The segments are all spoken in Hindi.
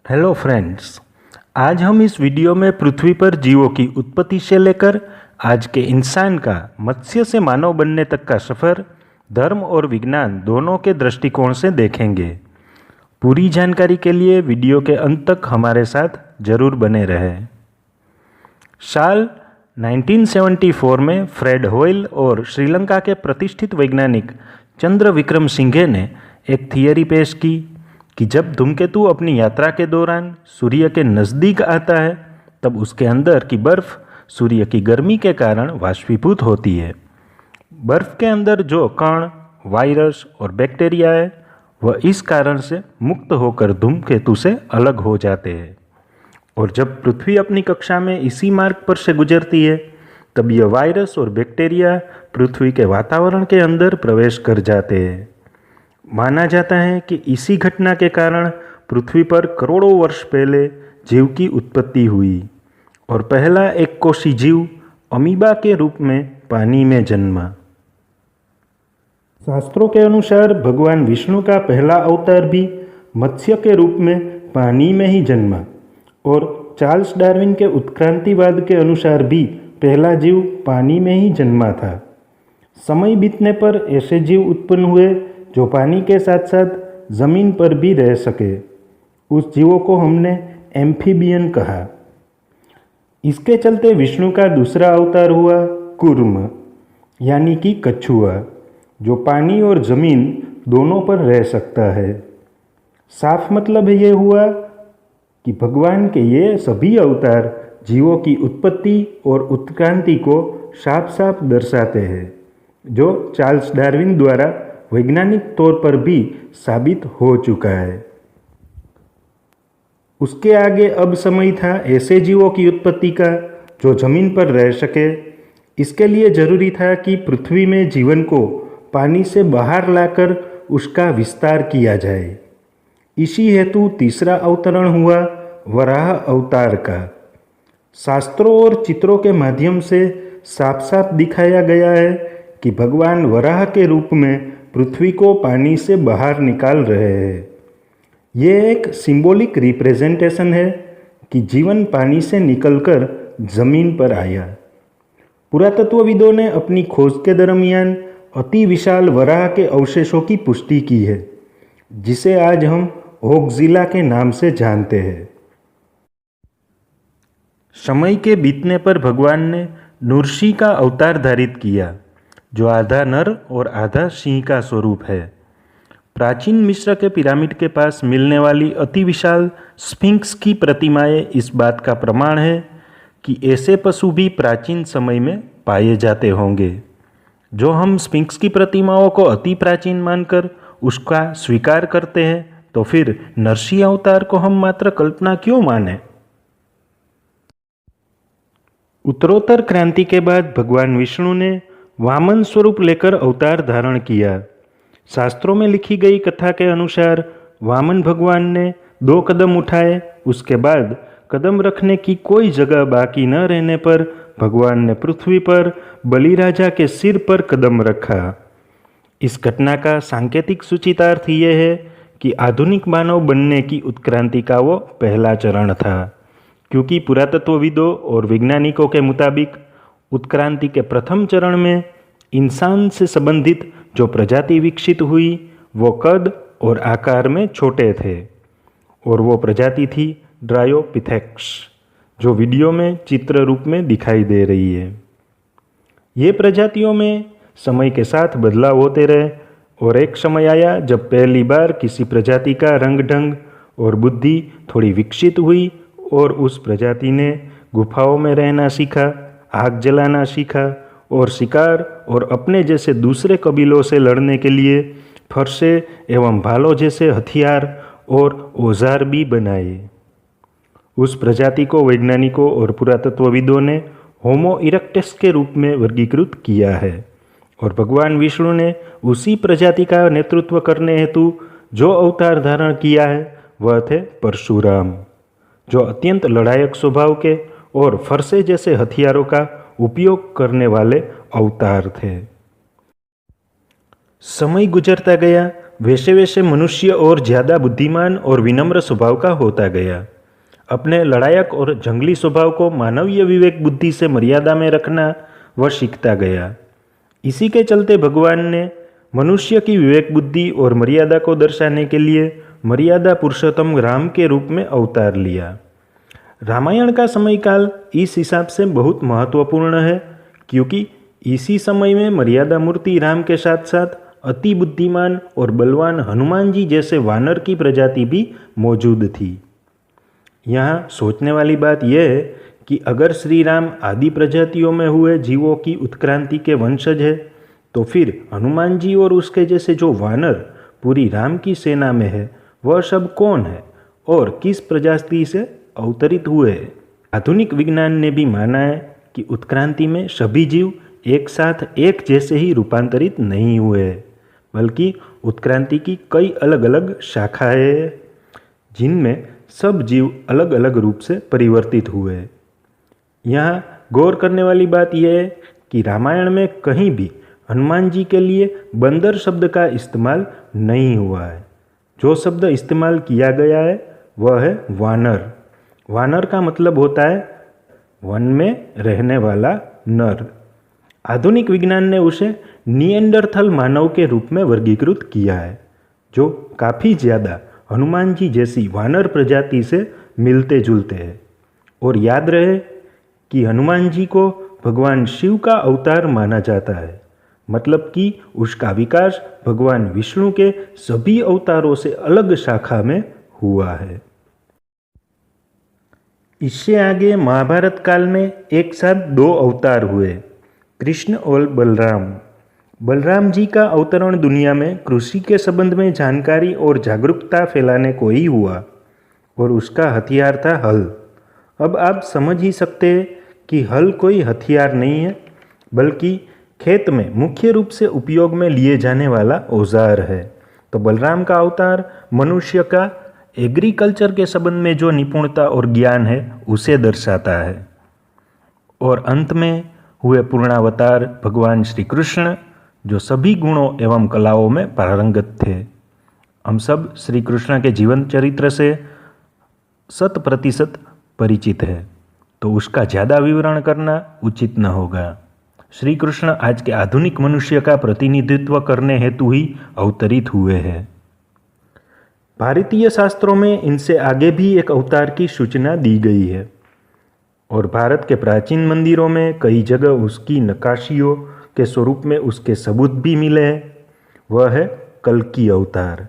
Hello friends. आज हम इस वीडियो में पृथ्वी पर जीवों की उत्पत्ति से लेकर आज के इंसान का मत्स्य से मानव बनने तक का सफ़र धर्म और विज्ञान दोनों के दृष्टिकोण से देखेंगे। पूरी जानकारी के लिए वीडियो के अंत तक हमारे साथ जरूर बने रहें। साल 1974 में फ्रेड होयल और श्रीलंका के प्रतिष्ठित वैज्ञानिक चंद्र विक्रम सिंघे ने एक थियरी पेश की कि जब धूमकेतु अपनी यात्रा के दौरान सूर्य के नज़दीक आता है तब उसके अंदर की बर्फ़ सूर्य की गर्मी के कारण वाष्पीभूत होती है। बर्फ़ के अंदर जो कण, वायरस और बैक्टीरिया है वह इस कारण से मुक्त होकर धूमकेतु से अलग हो जाते हैं और जब पृथ्वी अपनी कक्षा में इसी मार्ग पर से गुजरती है तब यह वायरस और बैक्टीरिया पृथ्वी के वातावरण के अंदर प्रवेश कर जाते हैं। माना जाता है कि इसी घटना के कारण पृथ्वी पर करोड़ों वर्ष पहले जीव की उत्पत्ति हुई और पहला एक कोशी जीव अमीबा के रूप में पानी में जन्मा। शास्त्रों के अनुसार भगवान विष्णु का पहला अवतार भी मत्स्य के रूप में पानी में ही जन्मा और चार्ल्स डार्विन के उत्क्रांतिवाद के अनुसार भी पहला जीव पानी में ही जन्मा था। समय बीतने पर ऐसे जीव उत्पन्न हुए जो पानी के साथ साथ ज़मीन पर भी रह सके। उस जीवों को हमने एम्फीबियन कहा। इसके चलते विष्णु का दूसरा अवतार हुआ कूर्म यानी कि कछुआ, जो पानी और ज़मीन दोनों पर रह सकता है। साफ मतलब ये हुआ कि भगवान के ये सभी अवतार जीवों की उत्पत्ति और उत्क्रांति को साफ साफ दर्शाते हैं, जो चार्ल्स डार्विन द्वारा वैज्ञानिक तौर पर भी साबित हो चुका है। उसके आगे अब समय था ऐसे जीवों की उत्पत्ति का जो जमीन पर रह सके। इसके लिए जरूरी था कि पृथ्वी में जीवन को पानी से बाहर लाकर उसका विस्तार किया जाए। इसी हेतु तीसरा अवतरण हुआ वराह अवतार का। शास्त्रों और चित्रों के माध्यम से साफ साफ दिखाया गया है कि भगवान वराह के रूप में पृथ्वी को पानी से बाहर निकाल रहे हैं। ये एक सिंबॉलिक रिप्रेजेंटेशन है कि जीवन पानी से निकलकर जमीन पर आया। पुरातत्वविदों ने अपनी खोज के दरमियान अति विशाल वराह के अवशेषों की पुष्टि की है, जिसे आज हम होगजिला के नाम से जानते हैं। समय के बीतने पर भगवान ने नृसिंह का अवतार धारित किया, जो आधा नर और आधा सिंह का स्वरूप है। प्राचीन मिस्र के पिरामिड के पास मिलने वाली अति विशाल स्फिंक्स की प्रतिमाएं इस बात का प्रमाण है कि ऐसे पशु भी प्राचीन समय में पाए जाते होंगे। जो हम स्फिंक्स की प्रतिमाओं को अति प्राचीन मानकर उसका स्वीकार करते हैं, तो फिर नरसिंह अवतार को हम मात्र कल्पना क्यों माने? उत्तरोत्तर क्रांति के बाद भगवान विष्णु ने वामन स्वरूप लेकर अवतार धारण किया। शास्त्रों में लिखी गई कथा के अनुसार वामन भगवान ने 2 कदम उठाए। उसके बाद कदम रखने की कोई जगह बाकी न रहने पर भगवान ने पृथ्वी पर बलिराजा के सिर पर कदम रखा। इस घटना का सांकेतिक सूचितार्थ ये है कि आधुनिक मानव बनने की उत्क्रांति का वो पहला चरण था, क्योंकि पुरातत्वविदों और वैज्ञानिकों के मुताबिक उत्क्रांति के प्रथम चरण में इंसान से संबंधित जो प्रजाति विकसित हुई वो कद और आकार में छोटे थे और वो प्रजाति थी ड्रायोपिथेक्स, जो वीडियो में चित्र रूप में दिखाई दे रही है। ये प्रजातियों में समय के साथ बदलाव होते रहे और एक समय आया जब पहली बार किसी प्रजाति का रंग ढंग और बुद्धि थोड़ी विकसित हुई और उस प्रजाति ने गुफाओं में रहना सीखा, आग जलाना सीखा और शिकार और अपने जैसे दूसरे कबीलों से लड़ने के लिए फरसे एवं भालों जैसे हथियार और औजार भी बनाए। उस प्रजाति को वैज्ञानिकों और पुरातत्वविदों ने होमो इरेक्टस के रूप में वर्गीकृत किया है और भगवान विष्णु ने उसी प्रजाति का नेतृत्व करने हेतु जो अवतार धारण किया है वह थे परशुराम, जो अत्यंत लड़ायक स्वभाव के और फरसे जैसे हथियारों का उपयोग करने वाले अवतार थे। समय गुजरता गया, वैसे वैसे मनुष्य और ज़्यादा बुद्धिमान और विनम्र स्वभाव का होता गया। अपने लड़ायक और जंगली स्वभाव को मानवीय विवेक बुद्धि से मर्यादा में रखना वह सीखता गया। इसी के चलते भगवान ने मनुष्य की विवेक बुद्धि और मर्यादा को दर्शाने के लिए मर्यादा पुरुषोत्तम राम के रूप में अवतार लिया। रामायण का समयकाल इस हिसाब से बहुत महत्वपूर्ण है क्योंकि इसी समय में मर्यादा मूर्ति राम के साथ साथ अति बुद्धिमान और बलवान हनुमान जी जैसे वानर की प्रजाति भी मौजूद थी। यहाँ सोचने वाली बात यह है कि अगर श्री राम आदि प्रजातियों में हुए जीवों की उत्क्रांति के वंशज है तो फिर हनुमान जी और उसके जैसे जो वानर पूरी राम की सेना में है वह सब कौन है और किस प्रजाति से अवतरित हुए हैं। आधुनिक विज्ञान ने भी माना है कि उत्क्रांति में सभी जीव एक साथ एक जैसे ही रूपांतरित नहीं हुए हैं, बल्कि उत्क्रांति की कई अलग अलग शाखाएं हैं जिनमें सब जीव अलग अलग रूप से परिवर्तित हुए हैं। यहाँ गौर करने वाली बात यह है कि रामायण में कहीं भी हनुमान जी के लिए बंदर शब्द का इस्तेमाल नहीं हुआ है। जो शब्द इस्तेमाल किया गया है वह है वानर। वानर का मतलब होता है वन में रहने वाला नर। आधुनिक विज्ञान ने उसे निएंडरथल मानव के रूप में वर्गीकृत किया है जो काफ़ी ज़्यादा हनुमान जी जैसी वानर प्रजाति से मिलते जुलते हैं। और याद रहे कि हनुमान जी को भगवान शिव का अवतार माना जाता है, मतलब कि उसका विकास भगवान विष्णु के सभी अवतारों से अलग शाखा में हुआ है। इससे आगे महाभारत काल में एक साथ दो अवतार हुए, कृष्ण और बलराम। बलराम जी का अवतरण दुनिया में कृषि के संबंध में जानकारी और जागरूकता फैलाने को ही हुआ और उसका हथियार था हल। अब आप समझ ही सकते हैं कि हल कोई हथियार नहीं है बल्कि खेत में मुख्य रूप से उपयोग में लिए जाने वाला औजार है। तो बलराम का अवतार मनुष्य का एग्रीकल्चर के संबंध में जो निपुणता और ज्ञान है उसे दर्शाता है। और अंत में हुए पूर्णावतार भगवान श्री कृष्ण जो सभी गुणों एवं कलाओं में पारंगत थे। हम सब श्री कृष्ण के जीवन चरित्र से 100% परिचित है तो उसका ज़्यादा विवरण करना उचित न होगा। श्री कृष्ण आज के आधुनिक मनुष्य का प्रतिनिधित्व करने हेतु ही अवतरित हुए हैं। भारतीय शास्त्रों में इनसे आगे भी एक अवतार की सूचना दी गई है और भारत के प्राचीन मंदिरों में कई जगह उसकी नक्काशियों के स्वरूप में उसके सबूत भी मिले हैं। वह है कल्कि अवतार।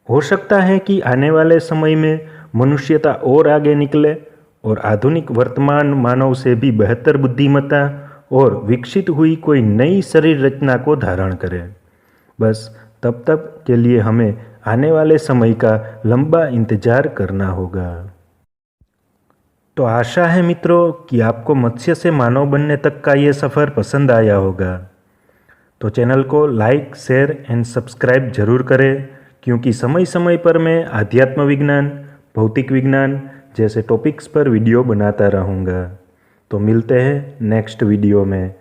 हो सकता है कि आने वाले समय में मनुष्यता और आगे निकले और आधुनिक वर्तमान मानव से भी बेहतर बुद्धिमत्ता और विकसित हुई कोई नई शरीर रचना को धारण करे। बस तब तक के लिए हमें आने वाले समय का लंबा इंतजार करना होगा। तो आशा है मित्रों कि आपको मत्स्य से मानव बनने तक का ये सफ़र पसंद आया होगा। तो चैनल को लाइक, शेयर एंड सब्सक्राइब जरूर करें क्योंकि समय समय पर मैं आध्यात्म विज्ञान, भौतिक विज्ञान जैसे टॉपिक्स पर वीडियो बनाता रहूँगा। तो मिलते हैं नेक्स्ट वीडियो में।